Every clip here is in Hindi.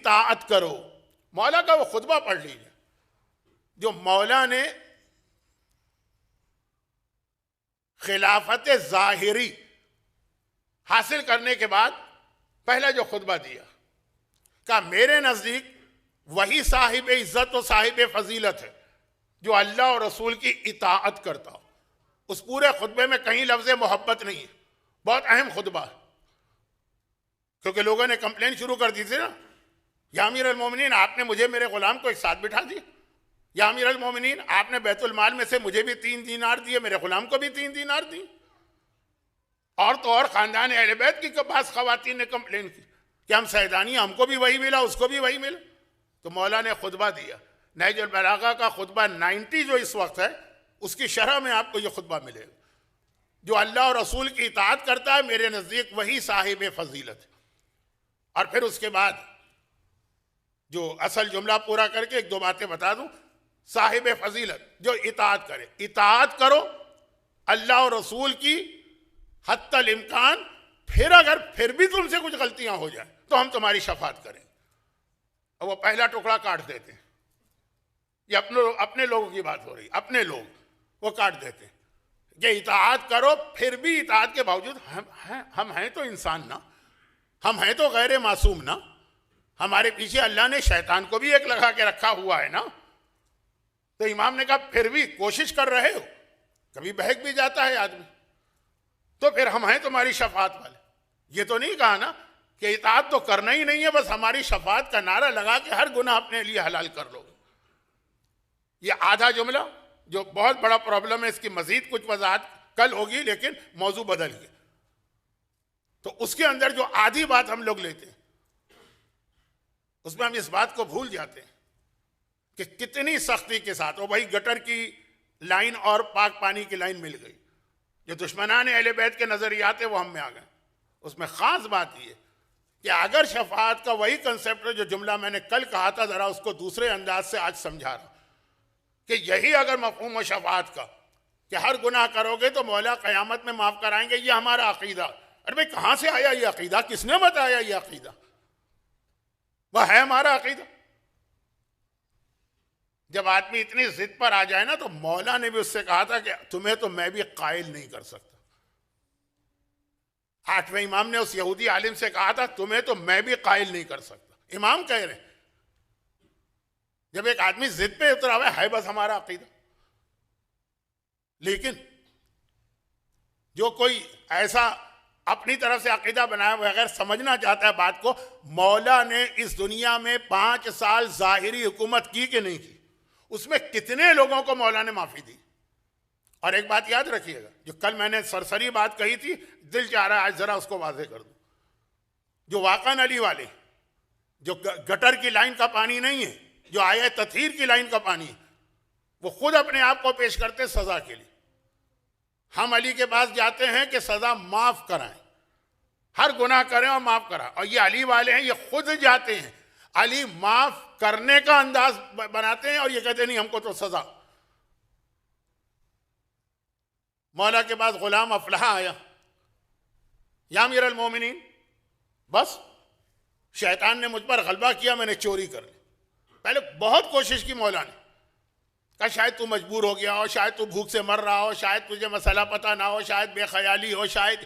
इताअत करो। मौला का वो खुतबा पढ़ लीजिए जो मौला ने खिलाफत ज़ाहिरी हासिल करने के बाद पहला जो खुतबा दिया, कहा मेरे नज़दीक वही साहिब इज़्ज़त और साहिब फजीलत है जो अल्लाह और रसूल की इताअत करता हो। उस पूरे खुतबे में कहीं लफ्ज़ मोहब्बत नहीं है। बहुत अहम खुतबा है, क्योंकि लोगों ने कंप्लेन शुरू कर दी थी ना, या अमीर अल मोमिनीन आपने मुझे मेरे गुलाम को एक साथ बिठा दिया, या अमीर अल मोमिनीन आपने बैतुल माल में से मुझे भी 3 दीनार दिए, मेरे गुलाम को भी 3 दीनार दिए। और तो और ख़ानदान अहले बैत की पास ख़वातीन ने कंप्लेन की कि हम सैदानी, हमको भी वही मिला, उसको भी वही मिला। तो मौला ने खुतबा दिया। नहजुल बलागा का खुतबा 90 जो इस वक्त है, उसकी शरह में आपको ये खुतबा मिलेगा। जो अल्लाह और रसूल की इताअत करता है, मेरे नज़दीक वही साहिब फजीलत है। और फिर उसके बाद जो असल जुमला पूरा करके 1-2 बातें बता दूं। साहिब फजीलत जो इताअत करे, इताअत करो अल्लाह और रसूल की हत्तल इम्कान, फिर अगर फिर भी तुमसे कुछ गलतियां हो जाए तो हम तुम्हारी शफात करें। और वो पहला टुकड़ा काट देते हैं। ये अपने लोगों की बात हो रही, अपने लोग वो काट देते हैं। ये इताअत करो, फिर भी इताअत के बावजूद हम हैं तो इंसान ना, हम हैं तो गैर मासूम ना, हमारे पीछे अल्लाह ने शैतान को भी एक लगा के रखा हुआ है ना। तो इमाम ने कहा फिर भी कोशिश कर रहे हो, कभी बहक भी जाता है आदमी, तो फिर हम हैं तुम्हारी शफात वाले। ये तो नहीं कहा ना कि इताअत तो करना ही नहीं है, बस हमारी शफात का नारा लगा के हर गुनाह अपने लिए हलाल कर लो। ये आधा जुमला जो बहुत बड़ा प्रॉब्लम है, इसकी मजीद कुछ वजाहत कल होगी, लेकिन मौजू बदल गया। तो उसके अंदर जो आधी बात हम लोग लेते हैं, उसमें हम इस बात को भूल जाते हैं कि कितनी सख्ती के साथ, वो भाई गटर की लाइन और पाक पानी की लाइन मिल गई। जो दुश्मनान अहले बैत के नजरियात है वो हम में आ गए। उसमें खास बात यह कि अगर शफाअत का वही कंसेप्ट है जो जुमला मैंने कल कहा था, जरा उसको दूसरे अंदाज से आज समझा रहा कि यही अगर मफहूम है शफाअत का कि हर गुनाह करोगे तो मौला क़यामत में माफ कराएंगे, ये हमारा अकीदा। अरे भाई कहां से आया ये अकीदा, किसने बताया ये अकीदा? वह है हमारा अकीदा। जब आदमी इतनी जिद पर आ जाए ना, तो मौला ने भी उससे कहा था कि तुम्हें तो मैं भी कायल नहीं कर सकता। 8वें इमाम ने उस यहूदी आलिम से कहा था तुम्हें तो मैं भी कायल नहीं कर सकता। इमाम कह रहे जब एक आदमी जिद पे उतरा हुआ है बस हमारा अकीदा। लेकिन जो कोई ऐसा अपनी तरफ से अकीदा बनाए बगैर समझना चाहता है बात को, मौला ने इस दुनिया में 5 साल जाहिरी हुकूमत की कि नहीं की? उसमें कितने लोगों को मौला ने माफी दी? और एक बात याद रखिएगा, जो कल मैंने सरसरी बात कही थी, दिल चाह रहा है आज जरा उसको वाजे कर दूं। जो वाकन अली वाले, जो गटर की लाइन का पानी नहीं है, जो आया तथहीर की लाइन का पानी है, वो खुद अपने आप को पेश करते सजा के लिए। हम अली के पास जाते हैं कि सजा माफ कराएं, हर गुनाह करें और माफ कराएं। और ये अली वाले हैं, ये खुद जाते हैं, अली माफ करने का अंदाज बनाते हैं और ये कहते नहीं हमको तो सजा। मौला के पास गुलाम अफलाह आया, या अमीर अल मोमिनीन, बस शैतान ने मुझ पर गलबा किया, मैंने चोरी कर ली। पहले बहुत कोशिश की मौला ने, कहा शायद तू मजबूर हो गया हो, शायद तू भूख से मर रहा हो, शायद तुझे मसला पता ना हो, शायद बेख्याली हो, शायद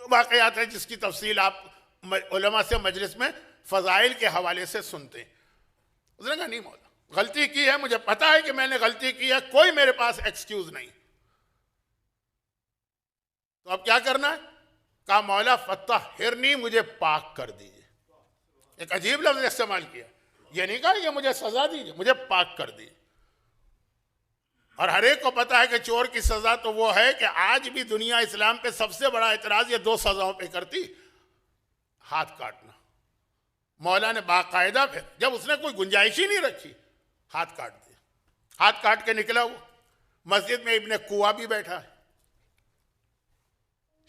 वाक़यात है जिसकी तफसील आप उलमा से मजलिस में फ़ज़ाइल के हवाले से सुनते हैं। उसने कहा नहीं मौला, गलती की है, मुझे पता है कि मैंने गलती की है, कोई मेरे पास एक्सक्यूज़ नहीं। तो अब क्या करना है? कहा मौला फत्तहिरनी, मुझे पाक कर दीजिए। एक अजीब लफ्ज़ इस्तेमाल किया, ये नहीं कहा कि मुझे सजा दीजिए, मुझे पाक कर दीजिए। और हर एक को पता है कि चोर की सजा तो वो है कि आज भी दुनिया इस्लाम पे सबसे बड़ा एतराज ये 2 सजाओं पे करती, हाथ काटना। मौला ने बाकायदा फिर जब उसने कोई गुंजाइश ही नहीं रखी, हाथ काट दिया। हाथ काट के निकला वो। मस्जिद में इब्ने कुआ भी बैठा है,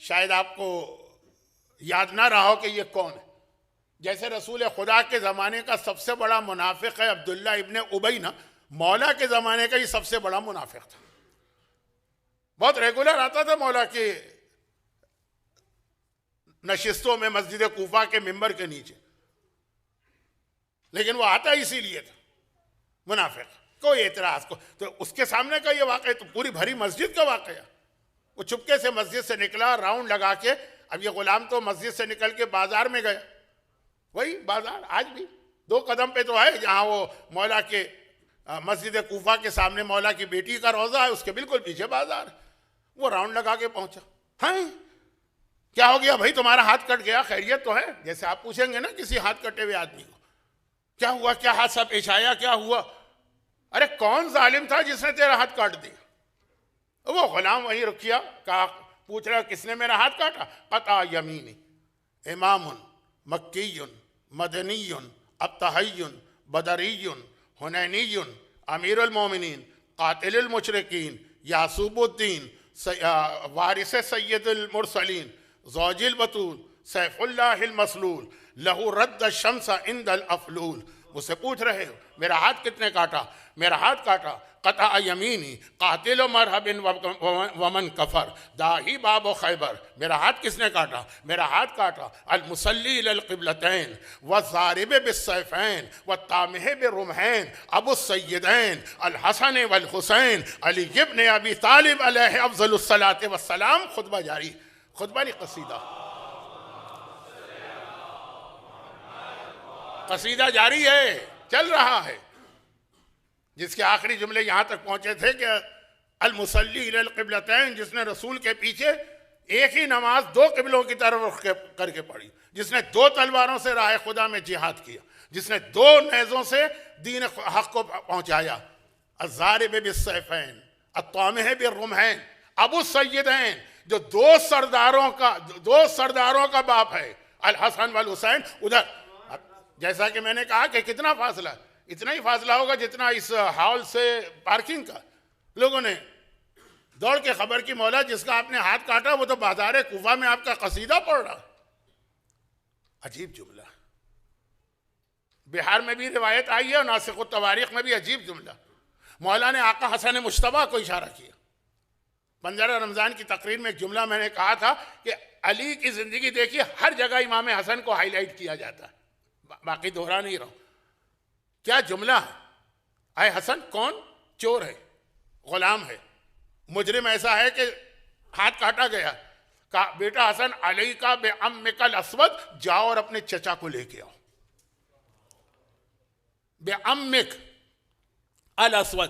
शायद आपको याद ना रहा हो कि ये कौन है। जैसे रसूल खुदा के ज़माने का सबसे बड़ा मुनाफिक है अब्दुल्ला इब्ने उबई ना, मौला के ज़माने का ही सबसे बड़ा मुनाफिक था। बहुत रेगुलर आता था मौला के नशिस्तों में, मस्जिद कूफा के मिंबर के नीचे। लेकिन वो आता इसीलिए था, मुनाफिक। कोई एतराज को तो उसके सामने का ये वाक़या तो पूरी भरी मस्जिद का वाक़या। वो चुपके से मस्जिद से निकला, राउंड लगा के। अब ये गुलाम तो मस्जिद से निकल के बाजार में गया, वही बाजार आज भी 2 कदम पे तो है, जहाँ वो मौला के मस्जिद कूफा के सामने मौला की बेटी का रोज़ा है, उसके बिल्कुल पीछे बाजार। वो राउंड लगा के पहुंचा। हाँ, क्या हो गया भाई, तुम्हारा हाथ कट गया, खैरियत तो है? जैसे आप पूछेंगे ना किसी हाथ कटे हुए आदमी को, क्या हुआ, क्या हादसा पेश आया, क्या हुआ? अरे कौन जालिम था जिसने तेरा हाथ काट दिया? वो गुलाम वहीं रुक गया, कहा, पूछ रहा किसने मेरा हाथ काटा? कता यमीनी इमामुन मक्कीयुन मदनीयुन अब्तहय्युन बदरीयुन हुनैनियुन अमीरुल मोमिनीन कातिलुल मुशरिकीन यासूबुद्दीन वारिस सय्यदुल मुरसलीन ज़ौजिल बतूल सैफुल्लाहिल मसलूल लहू रद्द शम्स इंदल अफलूल। मुझसे पूछ रहे हो मेरा हाथ कितने काटा? मेरा हाथ काटा कता यमीनी कातिल मरहबिन वमन कफर दाही बाब खैबर। मेरा हाथ किसने काटा? मेरा हाथ काटा अल मुसल्ली इलल क़िबलतैन व ज़ारिब बिस्सैफ़ैन व तामिह बिरुमहैन अबू सय्यदैन अल हसन वल हुसैन अली इब्न अबी तालिब अलैहि अफ़ज़लुस सलात व सलाम। खुतबा जारी, खुतबा नहीं कसीदा, कसीदा जारी है, चल रहा है, जिसके आखिरी जुमले यहां तक पहुंचे थे कि अल मुसल्ली इलल क़िबलतैन, जिसने रसूल के पीछे एक ही नमाज 2 क़िबलों की तरफ रुख करके पढ़ी, जिसने 2 तलवारों से राह खुदा में जिहाद किया, जिसने 2 नेज़ों से दीन हक को पहुंचाया। अज़्ज़ारिब बिस्सैफ़ैन अत्तामिह बिर्रुमहैन अबू सय्यदैन, जो 2 सरदारों का बाप है, अल हसन वल हुसैन। उधर जैसा कि मैंने कहा कि कितना फासला, इतना ही फासला होगा जितना इस हॉल से पार्किंग का। लोगों ने दौड़ के खबर की, मौला जिसका आपने हाथ काटा वो तो बाजार कूफा में आपका कसीदा पढ़ रहा। अजीब जुमला, बिहार में भी रिवायत आई है और नासिखुत तवारीख में भी अजीब जुमला। मौला ने आका हसन मुश्तबा को इशारा किया। 15 रमज़ान की तकरीर में एक जुमला मैंने कहा था कि अली की ज़िंदगी देखिए, हर जगह इमाम हसन को हाईलाइट किया जाता है, बाकी दोहरा नहीं रहा हूं। क्या जुमला है? आए हसन कौन? चोर है, गुलाम है, मुजरिम ऐसा है कि हाथ काटा गया। का बेटा हसन अली का बेअम्मिकल अस्वद, जाओ और अपने चचा को लेके आओ। बेअम्मिक अल अस्वद,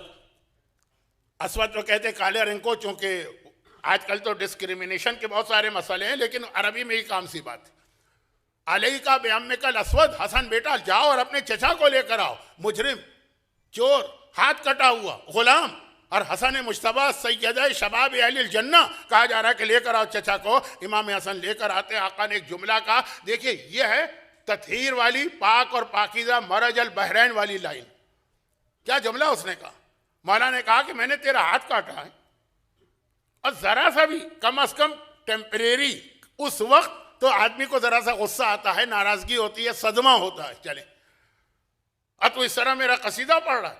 अस्वद तो कहते काले रंग को, चूंकि आजकल तो डिस्क्रिमिनेशन के बहुत सारे मसले हैं, लेकिन अरबी में ही काम सी बात है। अली का बेअम्मिकल अस्वद, हसन बेटा जाओ और अपने चचा को लेकर आओ। मुजरिम, चोर, हाथ कटा हुआ, गुलाम, और हसन मुश्तबा सैयद शबाब अहलिल जन्ना कहा जा रहा है कि लेकर आओ चचा को। इमाम हसन लेकर आते, आका ने एक जुमला कहा, देखिए यह है तत्हीर वाली, पाक और पाकीज़ा मरज अल बहरैन वाली लाइन। क्या जुमला उसने कहा? मौला ने कहा कि मैंने तेरा हाथ काटा है, और जरा सा भी कम अज कम टेम्परेरी, उस वक्त तो आदमी को जरा सा गुस्सा आता है, नाराजगी होती है, सदमा होता है, चले, और तू इस तरह मेरा कसीदा पढ़ रहा है।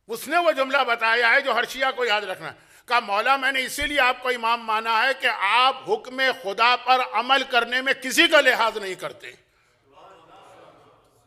उसने वो जुमला बताया है जो हर शिया को याद रखना। कहा मौला मैंने इसीलिए आपको इमाम माना है कि आप हुक्म खुदा पर अमल करने में किसी का लिहाज नहीं करते।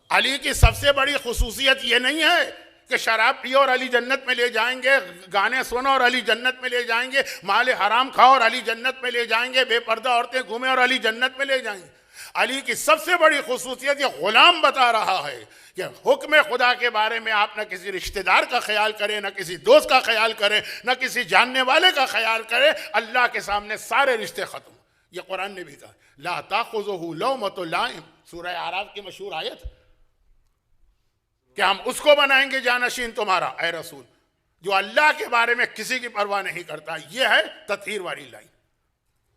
अली की सबसे बड़ी खुसूसियत ये नहीं है कि शराब पियो और अली जन्नत में ले जाएंगे, गाने सुनो और अली जन्नत में ले जाएंगे, माल हराम खाओ और अली जन्नत में ले जाएंगे, बेपर्दा औरतें घूमें और अली जन्नत में ले जाएंगे। अली की सबसे बड़ी खुसूसियत ये गुलाम बता रहा है कि हुक्म खुदा के बारे में आप न किसी रिश्तेदार का ख्याल करें, न किसी दोस्त का ख्याल करें, न किसी जानने वाले का ख्याल करें, अल्लाह के सामने सारे रिश्ते खत्म। ये कुरान ने भी कहा, ला ताखुज़ुहु लौमतु लाइम, सूरह आराफ की मशहूर आयत, कि हम उसको बनाएंगे जानशीन तुम्हारा, ऐ रसूल, जो अल्लाह के बारे में किसी की परवाह नहीं करता। यह है तत्हीर वाली लाइन।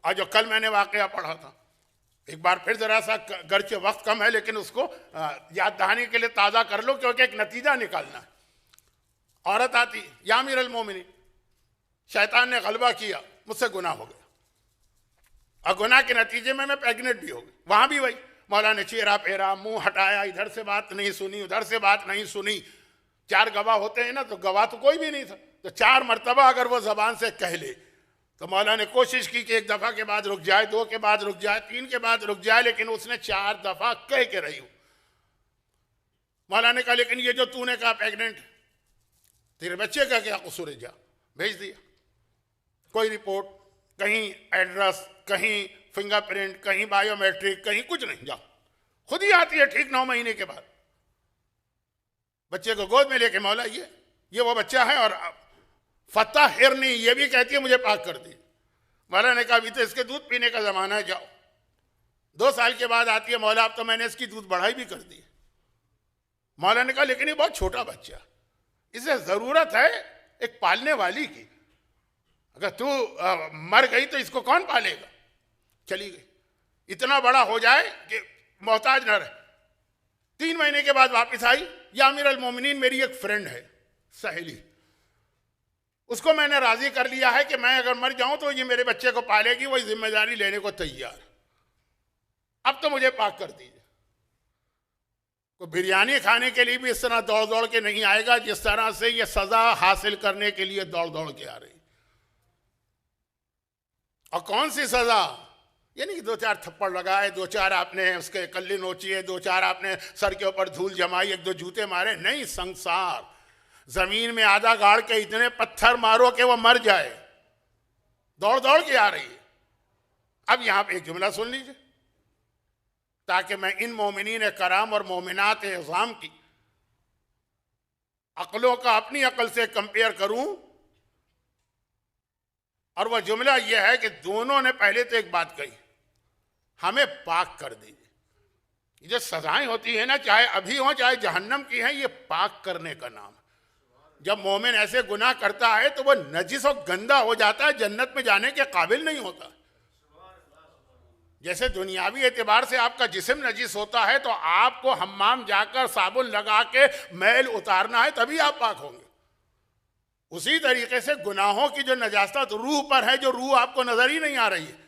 और जो कल मैंने वाकया पढ़ा था, एक बार फिर जरा सा, गर्चे वक्त कम है लेकिन उसको याद दहानी के लिए ताज़ा कर लो, क्योंकि एक नतीजा निकालना है। औरत आती, या अमीरुल मोमिनीन, शैतान ने गलबा किया, मुझसे गुनाह हो गया, और गुनाह के नतीजे में मैं प्रेग्नेंट भी हो गई। वहां भी वही, मौला ने चेहरा फेरा, मुंह हटाया, इधर से बात नहीं सुनी, उधर से बात नहीं सुनी। 4 गवाह होते हैं ना, तो गवाह तो कोई भी नहीं था, तो 4 मरतबा अगर वो जबान से कह ले, तो मौला ने कोशिश की कि 1 दफ़ा के बाद रुक जाए, 2 के बाद रुक जाए, 3 के बाद रुक जाए, लेकिन उसने 4 दफ़ा कह के रही हो। मौला ने कहा लेकिन ये जो तूने कहा प्रेग्नेंट, तेरे बच्चे का क्या कसूर है, जा। भेज दिया। कोई रिपोर्ट, कहीं एड्रेस, कहीं फिंगरप्रिंट, कहीं बायोमेट्रिक, कहीं कुछ नहीं, जा। खुद ही आती है ठीक 9 महीने के बाद, बच्चे को गोद में लेके, मौला ये वो बच्चा है, और फतह हिरनी ये भी कहती है मुझे पाक कर दी। मौला ने कहा अभी तो इसके दूध पीने का जमाना है, जाओ। 2 साल के बाद आती है, मौला अब तो मैंने इसकी दूध बढ़ाई भी कर दी। मौला ने कहा लेकिन ये बहुत छोटा बच्चा, इसे जरूरत है एक पालने वाली की, अगर तू मर गई तो इसको कौन पालेगा। चली गई, इतना बड़ा हो जाए कि मोहताज न रहे। 3 महीने के बाद वापस आई, या अमीर अल मोमिनीन मेरी एक फ्रेंड है, सहेली, उसको मैंने राजी कर लिया है कि मैं अगर मर जाऊं तो ये मेरे बच्चे को पालेगी, वही जिम्मेदारी लेने को तैयार, अब तो मुझे पाक कर दीजिए। तो बिरयानी खाने के लिए भी इस तरह दौड़ दौड़ के नहीं आएगा जिस तरह से ये सजा हासिल करने के लिए दौड़ दौड़ के आ रही। और कौन सी सजा, यानी कि 2-4 थप्पड़ लगाए, 2-4 आपने उसके कल्ली नोचिए, 2-4 आपने सर के ऊपर धूल जमाई, 1-2 जूते मारे, नहीं, संसार जमीन में आधा गाड़ के इतने पत्थर मारो कि वो मर जाए, दौड़ दौड़ के आ रही है। अब यहां पे एक जुमला सुन लीजिए, ताकि मैं इन मोमिनीन कराम और मोमिनात इज़ाम की अक्लों का अपनी अक्ल से कंपेयर करूं। और वह जुमला यह है कि दोनों ने पहले तो एक बात कही, हमें पाक कर दीजिए। ये जो सजाएं होती है ना, चाहे अभी हो चाहे जहन्नम की है, ये पाक करने का नाम। जब मोमिन ऐसे गुनाह करता है तो वह नजिस और गंदा हो जाता है, जन्नत में जाने के काबिल नहीं होता। जैसे दुनियावी एतबार से आपका जिस्म नजिस होता है तो आपको हम्माम जाकर साबुन लगा के मैल उतारना है, तभी आप पाक होंगे। उसी तरीके से गुनाहों की जो नजासत रूह पर है, जो रूह आपको नजर ही नहीं आ रही है,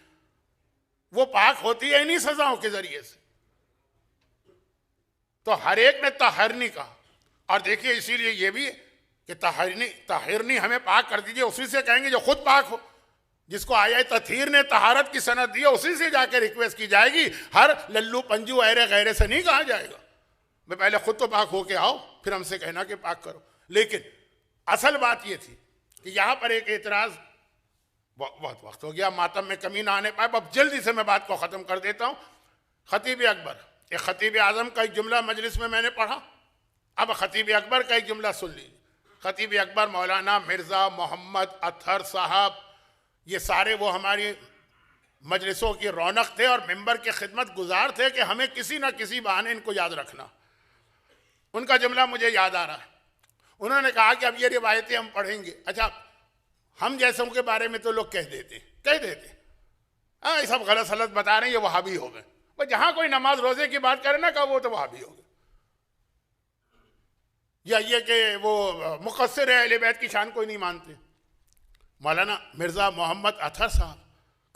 वो पाक होती है इन्हीं सजाओं के जरिए से। तो हर एक ने तहरनी कहा, और देखिए इसीलिए ये भी कि तहरनी हमें पाक कर दीजिए, उसी से कहेंगे जो खुद पाक हो। जिसको आया तथहीर ने तहारत की सनद दी है, उसी से जाकर रिक्वेस्ट की जाएगी, हर लल्लू पंजू ऐरे गैरे से नहीं कहा जाएगा। मैं पहले खुद तो पाक होके आओ, फिर हमसे कहना कि पाक करो। लेकिन असल बात यह थी कि यहां पर एक एतराज, बहुत वक्त हो गया, मातम में कमी ना आने पाए, अब जल्दी से मैं बात को ख़त्म कर देता हूं। खतीब अकबर, एक खतीब आज़म का एक जुमला मजलिस में मैंने पढ़ा, अब खतीब अकबर का एक जुमला सुन लीजिए। खतीब अकबर मौलाना मिर्ज़ा मोहम्मद अतहर साहब, ये सारे वो हमारी मजलिसों की रौनक थे और मिंबर के खिदमत गुजार थे कि हमें किसी ना किसी बहाने इनको याद रखना। उनका जुमला मुझे याद आ रहा है। उन्होंने कहा कि अब ये रिवायतें हम पढ़ेंगे, अच्छा हम जैसों के बारे में तो लोग कह देते हाँ, ये सब गलत सलत बता रहे हैं, ये वहाबी हो गए। भाई जहां कोई नमाज रोजे की बात करे ना, कहा वो तो वहाबी हो गए। या ये कि वो मुक़स्सिर है, अहले बैत की शान कोई नहीं मानते। मौलाना मिर्ज़ा मोहम्मद अतहर साहब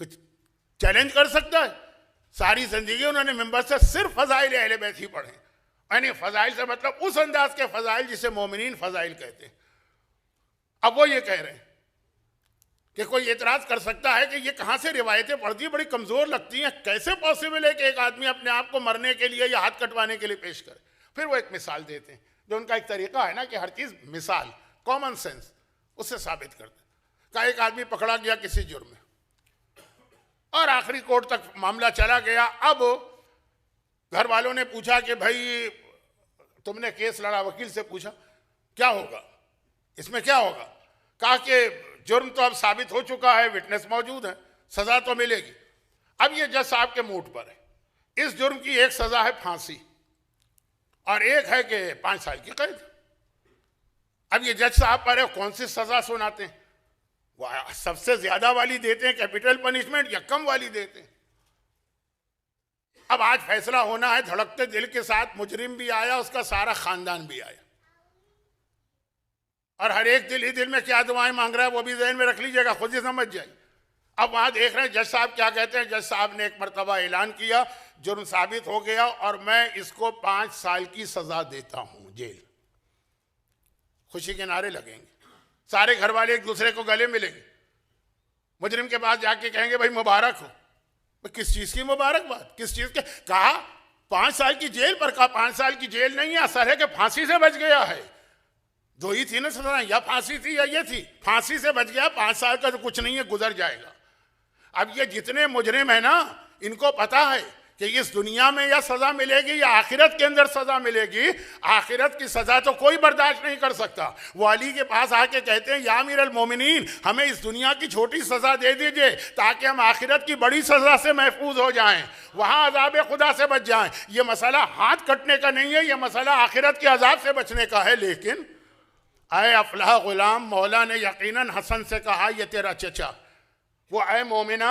कुछ चैलेंज कर सकता है? सारी जिंदगी उन्होंने मिंबर से सिर्फ फ़ज़ाइल अहले बैत ही पढ़े, यानी फ़ज़ाइल से मतलब उस अंदाज के फ़ज़ाइल जिसे मोमिनीन फ़ज़ाइल कहते हैं। अब वो ये कह रहे हैं कि कोई एतराज़ कर सकता है कि ये कहाँ से रिवायतें पढ़ती, बड़ी कमज़ोर लगती हैं, कैसे पॉसिबल है कि एक आदमी अपने आप को मरने के लिए या हाथ कटवाने के लिए पेश करे। फिर वो एक मिसाल देते हैं, जो उनका एक तरीका है ना कि हर चीज़ मिसाल, कॉमन सेंस, उससे साबित करते हैं। का एक आदमी पकड़ा गया किसी जुर्म में और आखिरी कोर्ट तक मामला चला गया। अब घर वालों ने पूछा कि भाई तुमने केस लड़ा, वकील से पूछा क्या होगा, इसमें क्या होगा? कहा कि जुर्म तो अब साबित हो चुका है, विटनेस मौजूद है, सजा तो मिलेगी। अब ये जज साहब के मूड पर है। इस जुर्म की एक सजा है फांसी और एक है कि 5 साल की कैद। अब ये जज साहब पर है, कौन सी सजा सुनाते हैं? वो सबसे ज्यादा वाली देते हैं, कैपिटल पनिशमेंट, या कम वाली देते हैं? अब आज फैसला होना है। धड़कते दिल के साथ मुजरिम भी आया, उसका सारा खानदान भी आया, और हर एक दिल ही दिल में क्या दुआएं मांग रहा है वो भी ज़हन में रख लीजिएगा, खुद ही समझ जाइए। अब वहां देख रहे हैं जज साहब क्या कहते हैं। जज साहब ने एक मरतबा ऐलान किया, जुर्म साबित हो गया और मैं इसको 5 साल की सजा देता हूं, जेल। खुशी के नारे लगेंगे, सारे घर वाले एक दूसरे को गले मिलेंगे, मुजरिम के पास जाके कहेंगे भाई मुबारक हो। किस चीज की मुबारकबाद, किस चीज के? कहा 5 साल की जेल पर कहा 5 साल की जेल नहीं है, असर है कि फांसी से बच गया है। दो ही थी ना सजा, या फांसी थी या ये थी, फांसी से बच गया, 5 साल का तो कुछ नहीं है, गुजर जाएगा। अब ये जितने मुजरिम है ना, इनको पता है कि इस दुनिया में या सजा मिलेगी या आखिरत के अंदर सजा मिलेगी। आखिरत की सजा तो कोई बर्दाश्त नहीं कर सकता। वो अली के पास आके कहते हैं, या अमीर अल मोमिनीन, हमें इस दुनिया की छोटी सजा दे दीजिए ताकि हम आखिरत की बड़ी सजा से महफूज हो जाएं, वहां अजाब खुदा से बच जाएं। ये मसला हाथ कटने का नहीं है, ये मसला आखिरत के अजाब से बचने का है। लेकिन अय अफलाह गुलाम, मौला ने यकीनन हसन से कहा, ये तेरा चचा। वो अय मोमिना,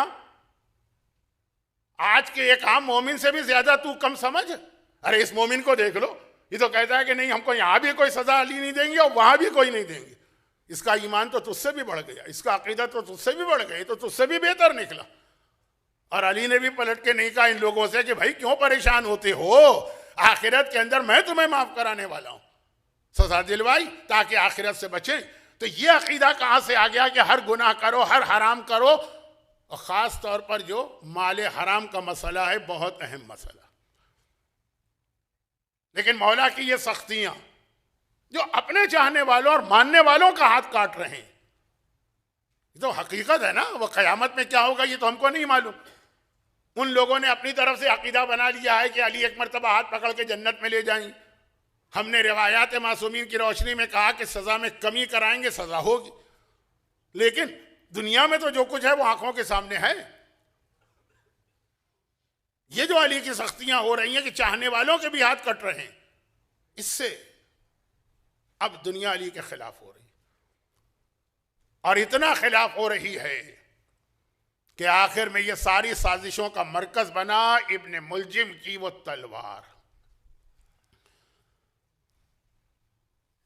आज के एक आम मोमिन से भी ज्यादा तू कम समझ। अरे इस मोमिन को देख लो, ये तो कहता है कि नहीं, हमको यहां भी कोई सजा अली नहीं देंगे और वहां भी कोई नहीं देंगे। इसका ईमान तो तुझसे भी बढ़ गया, इसका अकीदा तो तुझसे भी बढ़ गया, तो तुझसे भी बेहतर निकला। और अली ने भी पलट के नहीं कहा इन लोगों से कि भाई क्यों परेशान होते हो, आखिरत के अंदर मैं तुम्हें माफ कराने वाला हूं, सजा दिलवाई ताकि आखिरत से बचे। तो ये अकीदा कहां से आ गया कि हर गुनाह करो, हर हराम करो, और खास तौर पर जो माले हराम का मसला है, बहुत अहम मसला। लेकिन मौला की ये सख्तियां जो अपने चाहने वालों और मानने वालों का हाथ काट रहे हैं, ये तो हकीकत है ना। वो क़यामत में क्या होगा ये तो हमको नहीं मालूम। उन लोगों ने अपनी तरफ से अकीदा बना लिया है कि अली एक मरतबा हाथ पकड़ के जन्नत में ले जाएंगे। हमने रिवायात मासूमीन की रोशनी में कहा कि सजा में कमी कराएंगे, सजा होगी। लेकिन दुनिया में तो जो कुछ है वो आंखों के सामने है। ये जो अली की सख्तियां हो रही हैं कि चाहने वालों के भी हाथ कट रहे हैं, इससे अब दुनिया अली के खिलाफ हो रही है। और इतना खिलाफ हो रही है कि आखिर में ये सारी साजिशों का मरकज बना इब्ने मुलजिम की वो तलवार।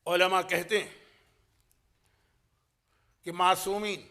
उलमा कहते हैं कि मासूमीन